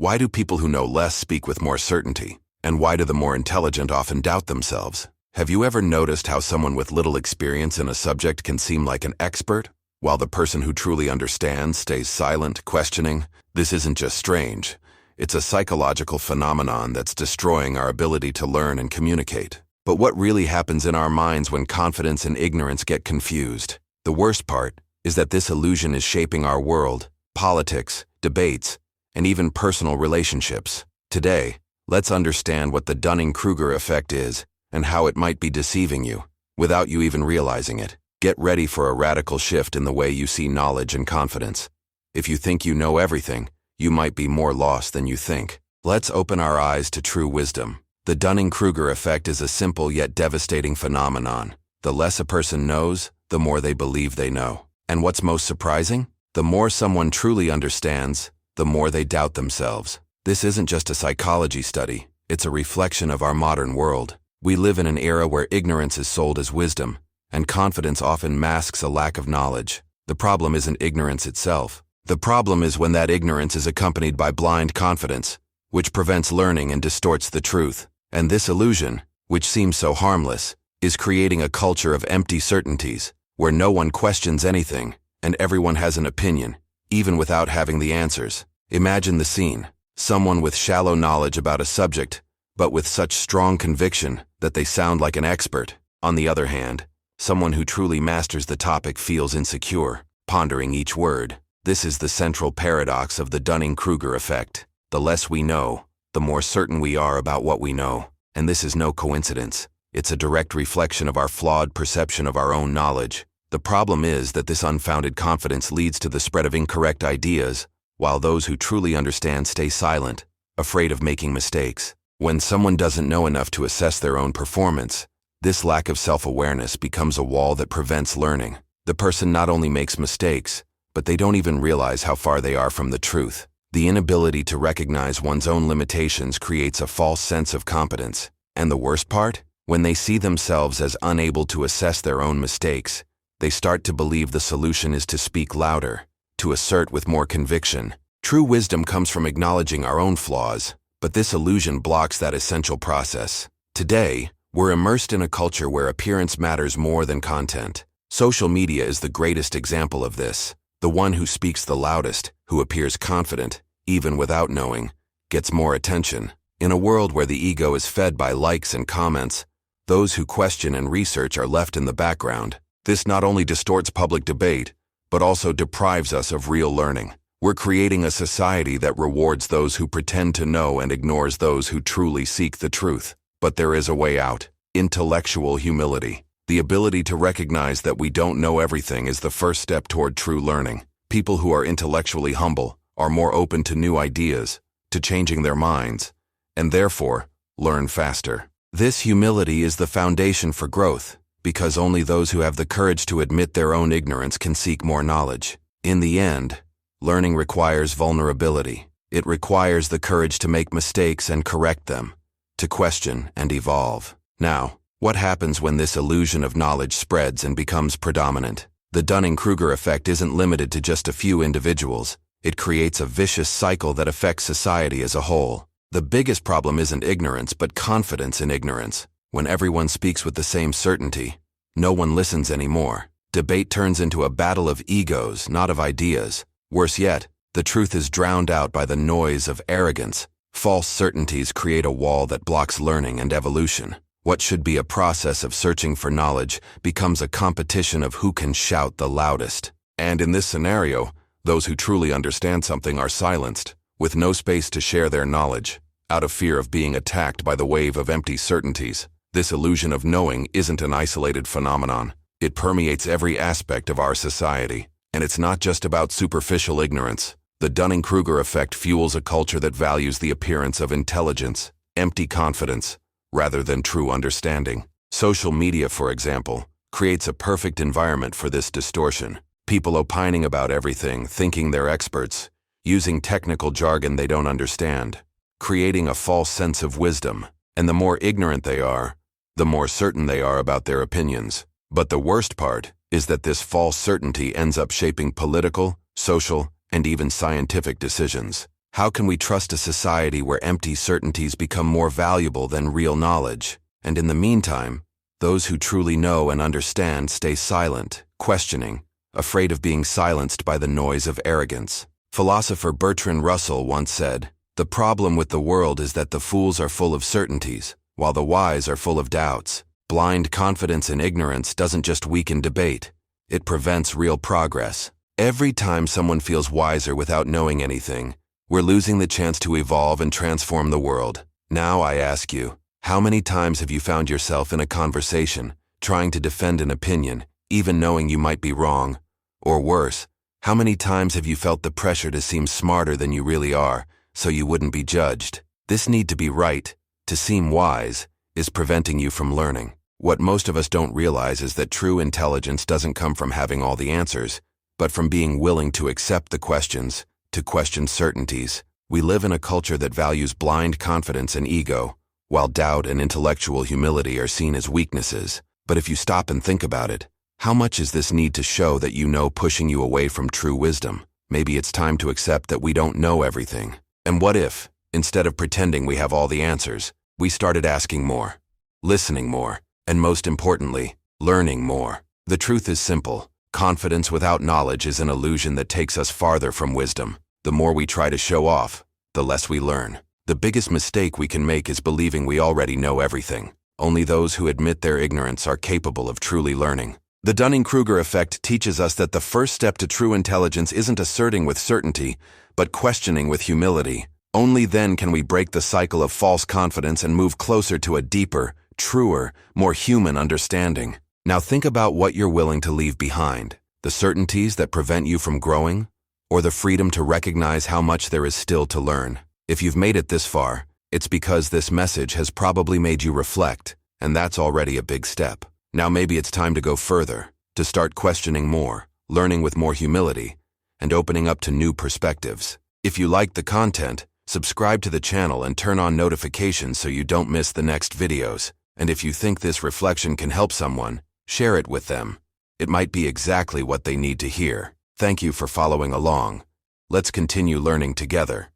Why do people who know less speak with more certainty? And why do the more intelligent often doubt themselves? Have you ever noticed how someone with little experience in a subject can seem like an expert, while the person who truly understands stays silent, questioning? This isn't just strange. It's a psychological phenomenon that's destroying our ability to learn and communicate. But what really happens in our minds when confidence and ignorance get confused? The worst part is that this illusion is shaping our world, politics, debates, and even personal relationships. Today, let's understand what the Dunning-Kruger Effect is and how it might be deceiving you, without you even realizing it. Get ready for a radical shift in the way you see knowledge and confidence. If you think you know everything, you might be more lost than you think. Let's open our eyes to true wisdom. The Dunning-Kruger Effect is a simple yet devastating phenomenon. The less a person knows, the more they believe they know. And what's most surprising? The more someone truly understands, the more they doubt themselves. This isn't just a psychology study, it's a reflection of our modern world. We live in an era where ignorance is sold as wisdom, and confidence often masks a lack of knowledge. The problem isn't ignorance itself. The problem is when that ignorance is accompanied by blind confidence, which prevents learning and distorts the truth. And this illusion, which seems so harmless, is creating a culture of empty certainties, where no one questions anything, and everyone has an opinion, even without having the answers. Imagine the scene. Someone with shallow knowledge about a subject, but with such strong conviction that they sound like an expert. On the other hand, someone who truly masters the topic feels insecure, pondering each word. This is the central paradox of the Dunning-Kruger effect. The less we know, the more certain we are about what we know. And this is no coincidence. It's a direct reflection of our flawed perception of our own knowledge. The problem is that this unfounded confidence leads to the spread of incorrect ideas, while those who truly understand stay silent, afraid of making mistakes. When someone doesn't know enough to assess their own performance, this lack of self-awareness becomes a wall that prevents learning. The person not only makes mistakes, but they don't even realize how far they are from the truth. The inability to recognize one's own limitations creates a false sense of competence. And the worst part? When they see themselves as unable to assess their own mistakes, they start to believe the solution is to speak louder, to assert with more conviction. True wisdom comes from acknowledging our own flaws, but this illusion blocks that essential process. Today, we're immersed in a culture where appearance matters more than content. Social media is the greatest example of this. The one who speaks the loudest, who appears confident, even without knowing, gets more attention. In a world where the ego is fed by likes and comments, those who question and research are left in the background. This not only distorts public debate, but also deprives us of real learning. We're creating a society that rewards those who pretend to know and ignores those who truly seek the truth. But there is a way out. Intellectual humility. The ability to recognize that we don't know everything is the first step toward true learning. People who are intellectually humble are more open to new ideas, to changing their minds, and therefore, learn faster. This humility is the foundation for growth, because only those who have the courage to admit their own ignorance can seek more knowledge. In the end, learning requires vulnerability. It requires the courage to make mistakes and correct them, to question and evolve. Now, what happens when this illusion of knowledge spreads and becomes predominant? The Dunning-Kruger effect isn't limited to just a few individuals. It creates a vicious cycle that affects society as a whole. The biggest problem isn't ignorance, but confidence in ignorance. When everyone speaks with the same certainty, no one listens anymore. Debate turns into a battle of egos, not of ideas. Worse yet, the truth is drowned out by the noise of arrogance. False certainties create a wall that blocks learning and evolution. What should be a process of searching for knowledge becomes a competition of who can shout the loudest. And in this scenario, those who truly understand something are silenced, with no space to share their knowledge, out of fear of being attacked by the wave of empty certainties. This illusion of knowing isn't an isolated phenomenon. It permeates every aspect of our society. And it's not just about superficial ignorance. The Dunning-Kruger effect fuels a culture that values the appearance of intelligence, empty confidence, rather than true understanding. Social media, for example, creates a perfect environment for this distortion. People opining about everything, thinking they're experts, using technical jargon they don't understand, creating a false sense of wisdom. And the more ignorant they are, the more certain they are about their opinions. But the worst part is that this false certainty ends up shaping political, social, and even scientific decisions. How can we trust a society where empty certainties become more valuable than real knowledge? And in the meantime, those who truly know and understand stay silent, questioning, afraid of being silenced by the noise of arrogance. Philosopher Bertrand Russell once said, "The problem with the world is that the fools are full of certainties, while the wise are full of doubts." Blind confidence in ignorance doesn't just weaken debate, it prevents real progress. Every time someone feels wiser without knowing anything, we're losing the chance to evolve and transform the world. Now I ask you, how many times have you found yourself in a conversation, trying to defend an opinion, even knowing you might be wrong? Or worse, how many times have you felt the pressure to seem smarter than you really are, so you wouldn't be judged? This need to be right, to seem wise, is preventing you from learning. What most of us don't realize is that true intelligence doesn't come from having all the answers, but from being willing to accept the questions, to question certainties. We live in a culture that values blind confidence and ego, while doubt and intellectual humility are seen as weaknesses. But if you stop and think about it, how much is this need to show that you know pushing you away from true wisdom? Maybe it's time to accept that we don't know everything. And what if, instead of pretending we have all the answers, we started asking more, listening more, and most importantly, learning more? The truth is simple. Confidence without knowledge is an illusion that takes us farther from wisdom. The more we try to show off, the less we learn. The biggest mistake we can make is believing we already know everything. Only those who admit their ignorance are capable of truly learning. The Dunning-Kruger Effect teaches us that the first step to true intelligence isn't asserting with certainty, but questioning with humility. Only then can we break the cycle of false confidence and move closer to a deeper, truer, more human understanding. Now think about what you're willing to leave behind. The certainties that prevent you from growing, or the freedom to recognize how much there is still to learn. If you've made it this far, it's because this message has probably made you reflect, and that's already a big step. Now maybe it's time to go further, to start questioning more, learning with more humility, and opening up to new perspectives. If you like the content, subscribe to the channel and turn on notifications so you don't miss the next videos. And if you think this reflection can help someone, share it with them. It might be exactly what they need to hear. Thank you for following along. Let's continue learning together.